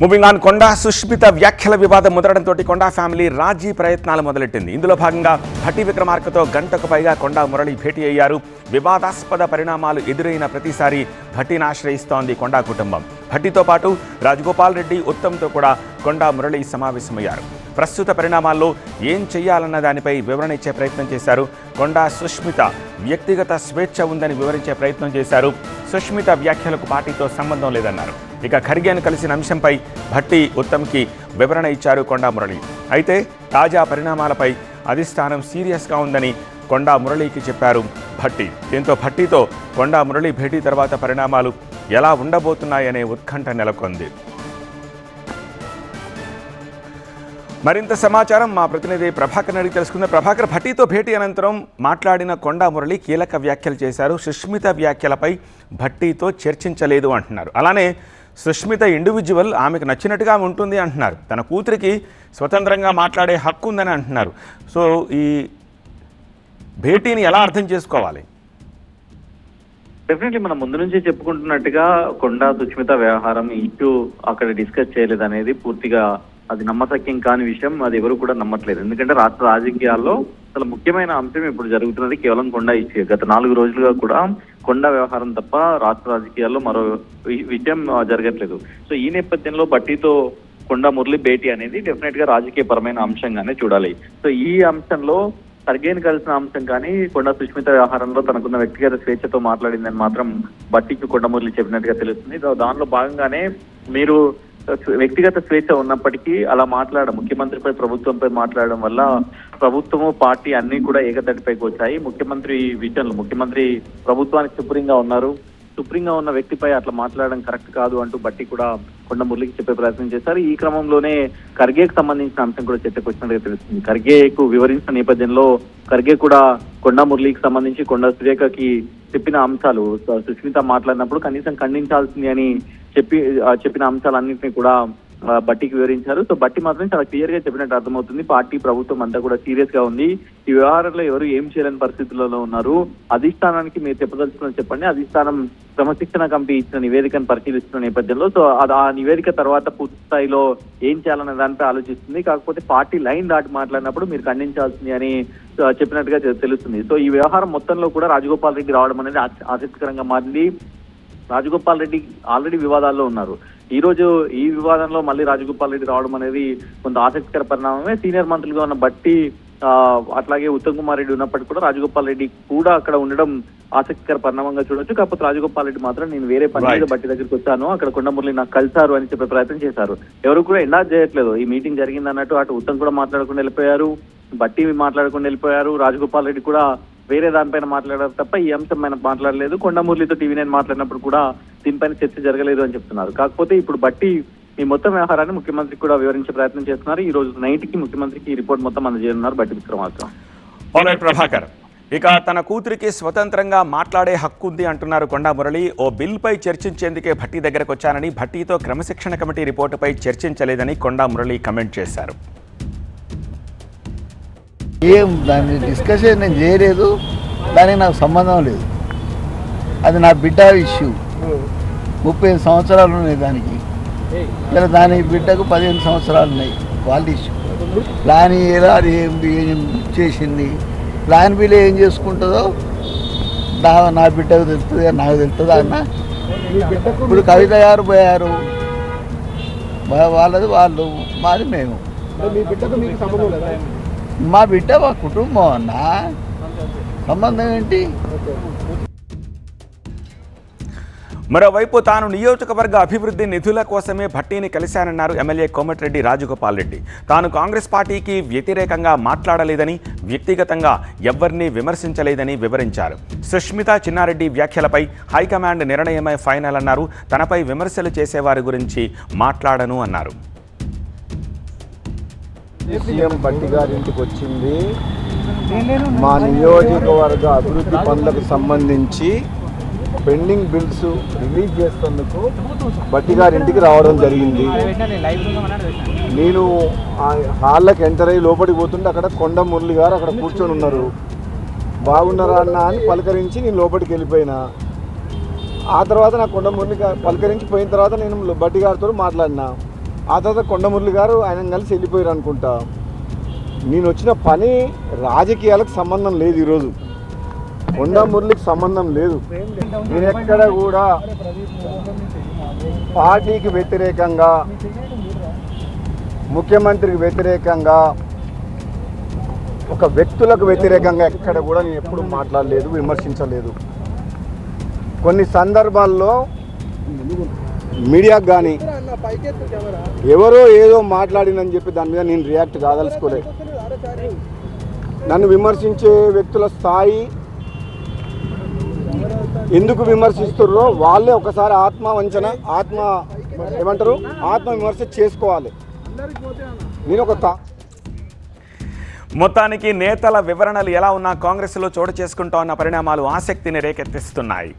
Moving on, కొండా సుష్మిత వ్యాఖ్యల వివాదం ముదరడంతో కొండా family రాజీ ప్రయత్నాలు మొదలెట్టింది. ఇందులో భాగంగా భట్టి విక్రమార్కతో గంటకు పైగా కొండా మురళి భేటీ అయ్యారు. వివాదాస్పద పరిణామాలు ఎదురైన ప్రతిసారి భట్టిని ఆశ్రయిస్తోంది కొండా కుటుంబం. భట్టితో పాటు రాజగోపాల్ రెడ్డి, ఉత్తమ్తో కూడా కొండా మురళి సమావేశమయ్యారు. ప్రస్తుత పరిణామాల్లో ఏం చెయ్యాలన్న దానిపై వివరణ ఇచ్చే ప్రయత్నం చేశారు. కొండా సుష్మిత వ్యక్తిగత స్వేచ్ఛ ఉందని వివరించే ప్రయత్నం చేశారు. సుష్మిత వ్యాఖ్యలకు పార్టీతో సంబంధం లేదన్నారు. ఇక ఖర్గేను కలిసిన అంశంపై భట్టి, ఉత్తమ్కి వివరణ ఇచ్చారు కొండా మురళి. అయితే తాజా పరిణామాలపై అధిష్టానం సీరియస్గా ఉందని కొండా మురళికి చెప్పారు భట్టి. దీంతో భట్టితో కొండా మురళి భేటీ తర్వాత పరిణామాలు ఎలా ఉండబోతున్నాయనే ఉత్కంఠ నెలకొంది. మరింత సమాచారం మా ప్రతినిధి ప్రభాకర్ అడిగి తెలుసుకుందాం. ప్రభాకర్, భట్టితో భేటీ అనంతరం మాట్లాడిన కొండా మురళి కీలక వ్యాఖ్యలు చేశారు. సుష్మిత వ్యాఖ్యలపై భట్టితో చర్చించలేదు అంటున్నారు. అలానే సుష్మిత ఇండివిజువల్, ఆమెకు నచ్చినట్టుగా ఉంటుంది అంటున్నారు. తన కూతురికి స్వతంత్రంగా మాట్లాడే హక్కు ఉందని అంటున్నారు. సో ఈ భేటీని ఎలా అర్థం చేసుకోవాలి? డెఫినెట్లీ మనం ముందు నుంచి చెప్పుకుంటున్నట్టుగా కొండా సుష్మిత వ్యవహారం ఇష్యూ అక్కడ డిస్కస్ చేయలేదు అనేది పూర్తిగా అది నమ్మశక్యం కాని విషయం. అది ఎవరు కూడా నమ్మట్లేదు. ఎందుకంటే రాష్ట్ర రాజకీయాల్లో అసలు ముఖ్యమైన అంశం ఇప్పుడు జరుగుతున్నది కేవలం కొండా ఇష్యూ. గత 4 రోజులుగా కూడా కొండా వ్యవహారం తప్ప రాష్ట్ర రాజకీయాల్లో మరో విషయం జరగట్లేదు. సో ఈ నేపథ్యంలో భట్టితో కొండా మురళి భేటీ అనేది డెఫినెట్ గా రాజకీయ పరమైన అంశంగానే చూడాలి. సో ఈ అంశంలో ఖర్గేను కలిసిన అంశం కానీ కొండా సుష్మిత వ్యవహారంలో తనకున్న వ్యక్తిగత స్వేచ్ఛతో మాట్లాడిందని మాత్రం భట్టికి కొండా మురళి చెప్పినట్టుగా తెలుస్తుంది. దానిలో భాగంగానే మీరు వ్యక్తిగత స్వేచ్ఛ ఉన్నప్పటికీ అలా ముఖ్యమంత్రిపై, ప్రభుత్వంపై మాట్లాడడం వల్ల ప్రభుత్వము, పార్టీ అన్ని కూడా ఏకతటిపైకి వచ్చాయి. ముఖ్యమంత్రి విషయంలో ముఖ్యమంత్రి ప్రభుత్వానికి సుప్రీంగా ఉన్నారు. సుప్రీంగా ఉన్న వ్యక్తిపై అట్లా మాట్లాడడం కరెక్ట్ కాదు అంటూ బట్టి కూడా కొండా మురళికి చెప్పే ప్రయత్నం చేశారు. ఈ క్రమంలోనే ఖర్గేకు సంబంధించిన అంశం కూడా చర్చకు వచ్చినట్టుగా తెలుస్తుంది. ఖర్గేకు వివరించిన నేపథ్యంలో ఖర్గే కూడా కొండా మురళికి సంబంధించి కొండా సురేఖకి చెప్పిన అంశాలు సుష్మిత మాట్లాడినప్పుడు కనీసం ఖండించాల్సింది అని చెప్పిన అంశాలన్నింటినీ కూడా బట్టికి వివరించారు. సో బట్టి మాత్రం చాలా క్లియర్ గా చెప్పినట్టు అర్థమవుతుంది. పార్టీ, ప్రభుత్వం అంతా కూడా సీరియస్ గా ఉంది. ఈ వ్యవహారంలో ఎవరు ఏం చేయలేని పరిస్థితులలో ఉన్నారు. అధిష్టానానికి మీరు చెప్పదలుచుకుని చెప్పండి. అధిష్టానం క్రమశిక్షణ కమిటీ ఇచ్చిన నివేదికను పరిశీలిస్తున్న నేపథ్యంలో సో ఆ నివేదిక తర్వాత పూర్తి స్థాయిలో ఏం చేయాలనే దానిపై ఆలోచిస్తుంది. కాకపోతే పార్టీ లైన్ దాటి మాట్లాడినప్పుడు మీరు ఖండించాల్సింది అని చెప్పినట్టుగా తెలుస్తుంది. సో ఈ వ్యవహారం మొత్తంలో కూడా రాజగోపాల్ రెడ్డి రావడం అనేది ఆసక్తికరంగా మారింది. రాజగోపాల్ రెడ్డి ఆల్రెడీ వివాదాల్లో ఉన్నారు. ఈ రోజు ఈ వివాదంలో మళ్ళీ రాజగోపాల్ రెడ్డి రావడం అనేది కొంత ఆసక్తికర పరిణామమే. సీనియర్ మంత్రులుగా ఉన్న బట్టి, అట్లాగే ఉత్తమ్ కుమార్ రెడ్డి ఉన్నప్పటికీ కూడా రాజగోపాల్ రెడ్డి కూడా అక్కడ ఉండడం ఆసక్తికర పరిణామంగా చూడొచ్చు. కాకపోతే రాజగోపాల్ రెడ్డి మాత్రం నేను వేరే పని మీద బట్టి దగ్గరికి వచ్చాను, అక్కడ కొండా మురళి నాకు కలిసారు అని చెప్పే ప్రయత్నం చేశారు. ఎవరు కూడా ఎండాజ్ చేయట్లేదు. ఈ మీటింగ్ జరిగింది అన్నట్టు అటు ఉత్తమ్ కూడా మాట్లాడకుండా వెళ్ళిపోయారు, బట్టి మాట్లాడకుండా వెళ్ళిపోయారు. రాజగోపాల్ రెడ్డి కూడా వేరే దానిపైన మాట్లాడారు తప్ప ఈ అంశం పైన మాట్లాడలేదు. కొండా మురళితో TV9 మాట్లాడినప్పుడు కూడా దీనిపైన చర్చ జరగలేదు అని చెప్తున్నారు. కాకపోతే ఇప్పుడు బట్టి ఈ మొత్తం వ్యవహారాన్ని ముఖ్యమంత్రికి కూడా వివరించే ప్రయత్నం చేస్తున్నారు. ఈ రోజు నైట్ కి ముఖ్యమంత్రికి ఈ రిపోర్ట్ మొత్తం అందజేయనున్నారు బట్టి విక్రమార్క. ప్రభాకర్, ఇక తన కూతురికి స్వతంత్రంగా మాట్లాడే హక్కు ఉంది అంటున్నారు కొండా మురళి. ఓ బిల్పై చర్చించేందుకే భట్టి దగ్గరకు వచ్చానని, భట్టితో క్రమశిక్షణ కమిటీ రిపోర్టుపై చర్చించలేదని కొండా మురళి కమెంట్ చేశారు. ఏం దాన్ని డిస్కషన్ నేను చేయలేదు, దానికి నాకు సంబంధం లేదు. అది నా బిడ్డ ఇష్యూ. 35 సంవత్సరాలు ఉన్నాయి దానికి. ఇలా దాని బిడ్డకు 15 సంవత్సరాలు ఉన్నాయి. వాళ్ళ ఇష్యూ. ప్లాన్ ఎలా అది ఏం చేసింది, ప్లాన్ బిల్ ఏం చేసుకుంటుందో నా బిడ్డకు తెలుస్తుంది, నాకు తెలుస్తుంది అన్న. ఇప్పుడు కవిత గారు పోయారు, వాళ్ళది వాళ్ళు, మాది మేము. మా బిడ్డ మా కుటుంబం అన్న, సంబంధం ఏంటి? మరోవైపు తాను నియోజకవర్గ అభివృద్ధి నిధుల కోసమే భట్టిని కలిశానన్నారు ఎమ్మెల్యే కోమటిరెడ్డి రాజగోపాల్ రెడ్డి. తాను కాంగ్రెస్ పార్టీకి వ్యతిరేకంగా మాట్లాడలేదని, వ్యక్తిగతంగా ఎవ్వరినీ విమర్శించలేదని వివరించారు. సుష్మిత, చిన్నారెడ్డి వ్యాఖ్యలపై హైకమాండ్ నిర్ణయమే ఫైనల్ అన్నారు. తనపై విమర్శలు చేసేవారి గురించి మాట్లాడను అన్నారు. సీఎం భట్టి గారి ఇంటికి వచ్చింది మా నియోజకవర్గ అభివృద్ధి పనులకు సంబంధించి పెండింగ్ బిల్స్ రిలీజ్ చేసేందుకు భట్టి గారి ఇంటికి రావడం జరిగింది. నేను హాల్లోకి ఎంటర్ అయ్యి లోపలికి పోతుంటే అక్కడ కొండా మురళి గారు అక్కడ కూర్చొని ఉన్నారు. బాగున్నారా అన్న అని పలకరించి నేను లోపలికి వెళ్ళిపోయినా. ఆ తర్వాత నాకు కొండా మురళి పలకరించి పోయిన తర్వాత నేను భట్టి గారితో మాట్లాడినా. ఆ తర్వాత కొండమురళి గారు ఆయన కలిసి వెళ్ళిపోయారు అనుకుంటా. నేను వచ్చిన పని రాజకీయాలకు సంబంధం లేదు, ఈరోజు కొండమురళికి సంబంధం లేదు. నేను ఎక్కడ కూడా పార్టీకి వ్యతిరేకంగా, ముఖ్యమంత్రికి వ్యతిరేకంగా, ఒక వ్యక్తులకు వ్యతిరేకంగా ఎక్కడ కూడా నేను ఎప్పుడు మాట్లాడలేదు, విమర్శించలేదు. కొన్ని సందర్భాల్లో మీడియాకు కానీ ఎవరో ఏదో మాట్లాడిందని చెప్పి దాని మీద నేను రియాక్ట్ కాదలుచుకోలేదు. నన్ను విమర్శించే వ్యక్తుల స్థాయి ఎందుకు విమర్శిస్తున్నారో వాళ్ళే ఒకసారి ఆత్మ విమర్శ చేసుకోవాలి. నేను ఒక మొత్తానికి నేతల వివరణలు ఎలా ఉన్నా కాంగ్రెస్లో చోటు చేసుకుంటోన్న పరిణామాలు ఆసక్తిని రేకెత్తిస్తున్నాయి.